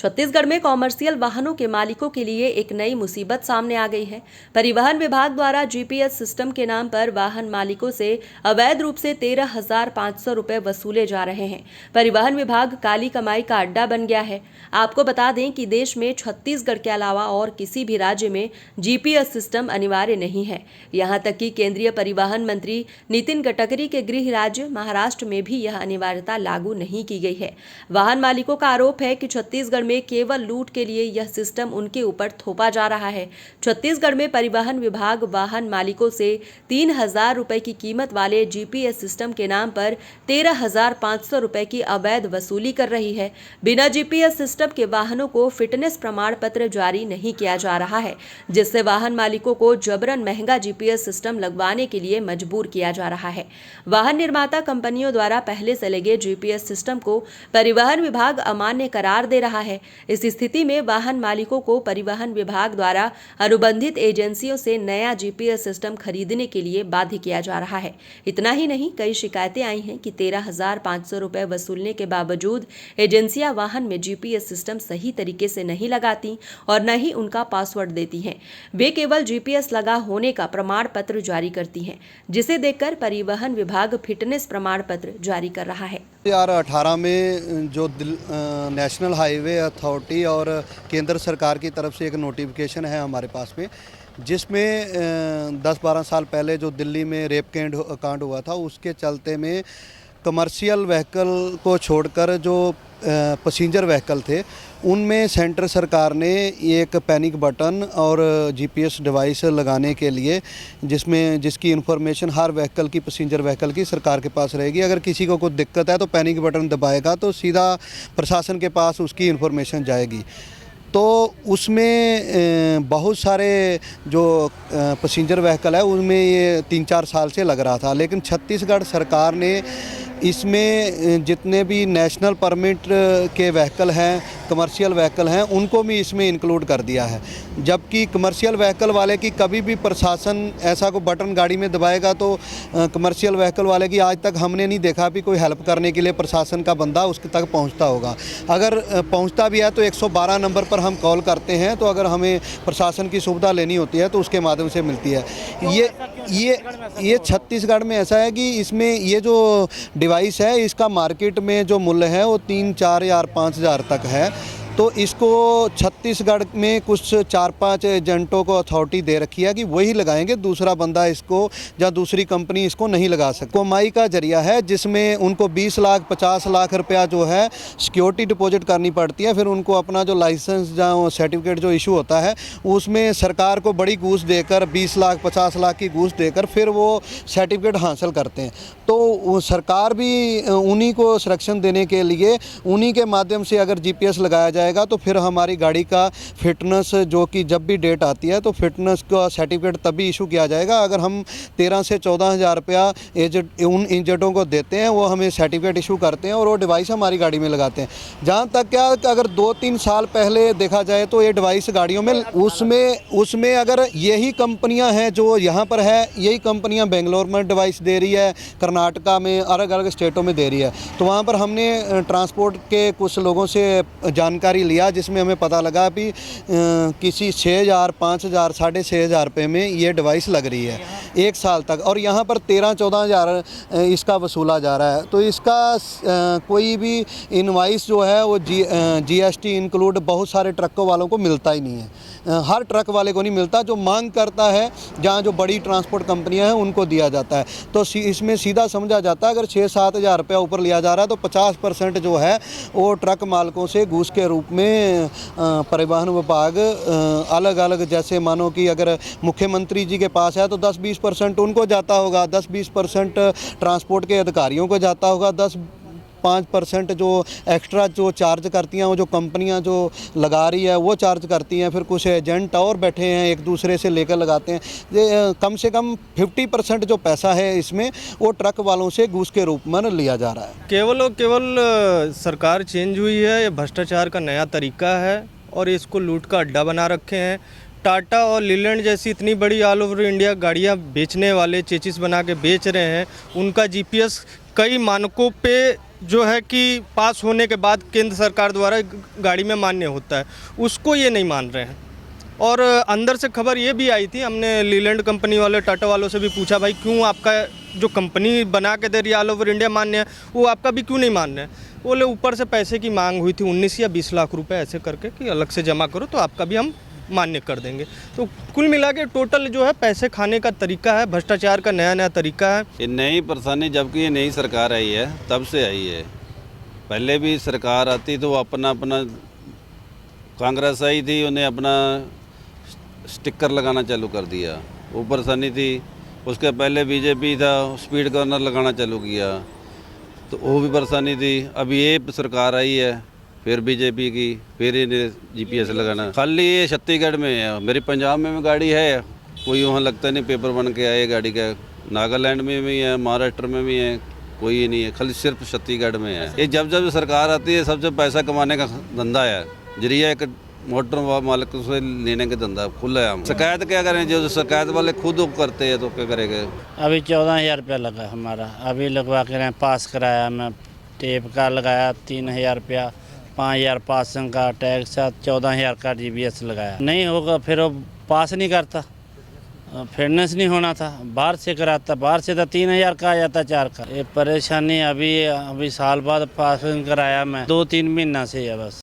छत्तीसगढ़ में कॉमर्शियल वाहनों के मालिकों के लिए एक नई मुसीबत सामने आ गई है। परिवहन विभाग द्वारा जीपीएस सिस्टम के नाम पर वाहन मालिकों से अवैध रूप से 13,500 रुपए वसूले जा रहे हैं। परिवहन विभाग काली कमाई का अड्डा बन गया है। आपको बता दें कि देश में छत्तीसगढ़ के अलावा और किसी भी राज्य में जीपीएस सिस्टम अनिवार्य नहीं है। यहाँ तक कि केंद्रीय परिवहन मंत्री नितिन गडकरी के गृह राज्य महाराष्ट्र में भी यह अनिवार्यता लागू नहीं की गई है। वाहन मालिकों का आरोप है कि छत्तीसगढ़ में केवल लूट के लिए यह सिस्टम उनके ऊपर थोपा जा रहा है। छत्तीसगढ़ में परिवहन विभाग वाहन मालिकों से 3,000 रुपए की कीमत वाले जीपीएस सिस्टम के नाम पर 13,500 रुपए की अवैध वसूली कर रही है। बिना जीपीएस सिस्टम के वाहनों को फिटनेस प्रमाण पत्र जारी नहीं किया जा रहा है, जिससे वाहन मालिकों को जबरन महंगा जीपीएस सिस्टम लगवाने के लिए मजबूर किया जा रहा है। वाहन निर्माता कंपनियों द्वारा पहले से लगे जीपीएस सिस्टम को परिवहन विभाग अमान्य करार दे रहा है। इस स्थिति में वाहन मालिकों को परिवहन विभाग द्वारा अनुबंधित एजेंसियों से नया जीपीएस सिस्टम खरीदने के लिए बाध्य किया जा रहा है। इतना ही नहीं, कई शिकायतें आई हैं कि 13,500 रुपए वसूलने के बावजूद एजेंसियां वाहन में जीपीएस सिस्टम सही तरीके से नहीं लगाती और न ही उनका पासवर्ड देती हैं। वे केवल जीपीएस लगा होने का प्रमाण पत्र जारी करती हैं, जिसे देखकर परिवहन विभाग फिटनेस प्रमाण पत्र जारी कर रहा है। 2018 में जो नेशनल हाईवे अथॉरिटी और केंद्र सरकार की तरफ से एक नोटिफिकेशन है हमारे पास में, जिसमें 10-12 साल पहले जो दिल्ली में रेप कांड हुआ था, उसके चलते में कमर्शियल व्हीकल को छोड़कर जो पैसेंजर व्हीकल थे, उनमें सेंट्रल सरकार ने एक पैनिक बटन और जीपीएस डिवाइस लगाने के लिए, जिसकी इन्फॉर्मेशन हर व्हीकल की, पैसेंजर व्हीकल की, सरकार के पास रहेगी। अगर किसी को कोई दिक्कत है तो पैनिक बटन दबाएगा तो सीधा प्रशासन के पास उसकी इन्फॉर्मेशन जाएगी। तो उसमें बहुत सारे जो पैसेंजर व्हीकल है उनमें ये 3-4 साल से लग रहा था, लेकिन छत्तीसगढ़ सरकार ने इसमें जितने भी नेशनल परमिट के व्हीकल हैं, कमर्शियल व्हीकल हैं, उनको भी इसमें इंक्लूड कर दिया है। जबकि कमर्शियल व्हीकल वाले की कभी भी प्रशासन ऐसा को बटन गाड़ी में दबाएगा तो कमर्शियल व्हीकल वाले की आज तक हमने नहीं देखा भी कोई हेल्प करने के लिए प्रशासन का बंदा उसके तक पहुंचता होगा। अगर पहुंचता भी है तो 112 नंबर पर हम कॉल करते हैं, तो अगर हमें प्रशासन की सुविधा लेनी होती है तो उसके माध्यम से मिलती है। ये छत्तीसगढ़ में ऐसा है कि इसमें ये जो डिवाइस है, इसका मार्केट में जो मूल्य है वो 3-4 या 5,000 तक है। तो इसको छत्तीसगढ़ में कुछ 4-5 एजेंटों को अथॉरिटी दे रखी है कि वही लगाएंगे, दूसरा बंदा इसको या दूसरी कंपनी इसको नहीं लगा सकती। कमाई का जरिया है, जिसमें उनको 20 लाख 50 लाख रुपया जो है सिक्योरिटी डिपॉजिट करनी पड़ती है। फिर उनको अपना जो लाइसेंस या सर्टिफिकेट जो इशू होता है, उसमें सरकार को बड़ी घूस देकर 20 लाख 50 लाख की घूस देकर फिर वो सर्टिफिकेट हासिल करते हैं। तो सरकार भी उन्हीं को संरक्षण देने के लिए उन्हीं के माध्यम से अगर जीपीएस लगाया जाएगा तो फिर हमारी गाड़ी का फिटनेस, जो कि जब भी डेट आती है तो फिटनेस का सर्टिफिकेट तभी इशू किया जाएगा। अगर हम 13 से 14,000 रुपया उन एजेंटों को देते हैं, वो हमें सर्टिफिकेट इशू करते हैं और वो डिवाइस हमारी गाड़ी में लगाते हैं। जहाँ तक क्या अगर 2-3 साल पहले देखा जाए तो ये डिवाइस गाड़ियों में उसमें अगर यही कंपनियां हैं जो यहाँ पर है, यही कंपनियां बेंगलोर में डिवाइस दे रही है, कर्नाटका में, अलग अलग स्टेटों में दे रही है। तो वहाँ पर हमने ट्रांसपोर्ट के कुछ लोगों से जानकारी लिया, जिसमें हमें पता लगा कि किसी 6,000 5,000 6,500 रुपये में ये डिवाइस लग रही है 1 साल तक, और यहाँ पर 13-14,000 इसका वसूला जा रहा है। तो इसका कोई भी इनवाइस जो है वो जीएसटी इंक्लूड बहुत सारे ट्रकों वालों को मिलता ही नहीं है। हर ट्रक वाले को नहीं मिलता, जो मांग करता है, जहाँ जो बड़ी ट्रांसपोर्ट कंपनियां हैं उनको दिया जाता है। तो इसमें सीधा समझा जाता है अगर 6-7 हज़ार रुपया ऊपर लिया जा रहा है तो 50% जो है वो ट्रक मालकों से घूस के रूप में परिवहन विभाग अलग अलग, जैसे मानो कि अगर मुख्यमंत्री जी के पास है तो 10-20% उनको जाता होगा, 10-20% ट्रांसपोर्ट के अधिकारियों को जाता होगा, 5% जो एक्स्ट्रा जो चार्ज करती हैं, वो जो कंपनियां जो लगा रही है वो चार्ज करती हैं। फिर कुछ एजेंट और बैठे हैं एक दूसरे से लेकर लगाते हैं। ये कम से कम 50% जो पैसा है इसमें वो ट्रक वालों से घूस के रूप में लिया जा रहा है। केवल और केवल सरकार चेंज हुई है, ये भ्रष्टाचार का नया तरीका है और इसको लूट का अड्डा बना रखे हैं। टाटा और लीलैंड जैसी इतनी बड़ी ऑल ओवर इंडिया गाड़ियाँ बेचने वाले, चेचिस बना के बेच रहे हैं, उनका जीपीएस कई मानकों पे जो है कि पास होने के बाद केंद्र सरकार द्वारा गाड़ी में मान्य होता है, उसको ये नहीं मान रहे हैं। और अंदर से खबर ये भी आई थी, हमने लीलैंड कंपनी वाले टाटा वालों से भी पूछा, भाई क्यों आपका जो कंपनी बना के दे रही है ऑल ओवर इंडिया मान्य है, वो आपका भी क्यों नहीं मान्य है? बोले ऊपर से पैसे की मांग हुई थी 19 या 20 लाख रुपए ऐसे करके कि अलग से जमा करो तो आपका भी हम मान्य कर देंगे। तो कुल मिला के टोटल जो है पैसे खाने का तरीका है, भ्रष्टाचार का नया नया तरीका है। ये नई परेशानी जबकि ये नई सरकार आई है तब से आई है। पहले भी सरकार आती तो अपना कांग्रेस आई थी, उन्हें अपना स्टिकर लगाना चालू कर दिया, वो परेशानी थी। उसके पहले बीजेपी था, स्पीड गवर्नर लगाना चालू किया तो वो भी परेशानी थी। अब ये सरकार आई है फिर बीजेपी की, फिर ये जीपीएस लगाना। खाली ये छत्तीसगढ़ में है, मेरी पंजाब में भी गाड़ी है, कोई वहाँ लगता नहीं पेपर बन के आए गाड़ी का। नागालैंड में भी है, महाराष्ट्र में भी है, कोई नहीं है, खाली सिर्फ छत्तीसगढ़ में है। ये जब जब सरकार आती है सबसे पैसा कमाने का धंधा है, जरिया एक मोटर मालिक से लेने का धंधा खुला है। हम शिकायत क्या करें, जो शिकायत वाले खुद करते हैं तो क्या करेंगे। अभी 14,000 रुपया लगा हमारा, अभी लगवा के रहे, पास कराया, मैं टेप का लगाया 3,000 रुपया, 5,000 पासिंग का टैक्स, 14,000 का जीपीएस लगाया। नहीं होगा फिर वो पास नहीं करता, फिटनेस नहीं होना था, बाहर से कराता, बाहर से तो 3,000 का आ जाता 4 का। ये परेशानी अभी साल बाद पासिंग कराया मैं, 2-3 महीना से है बस।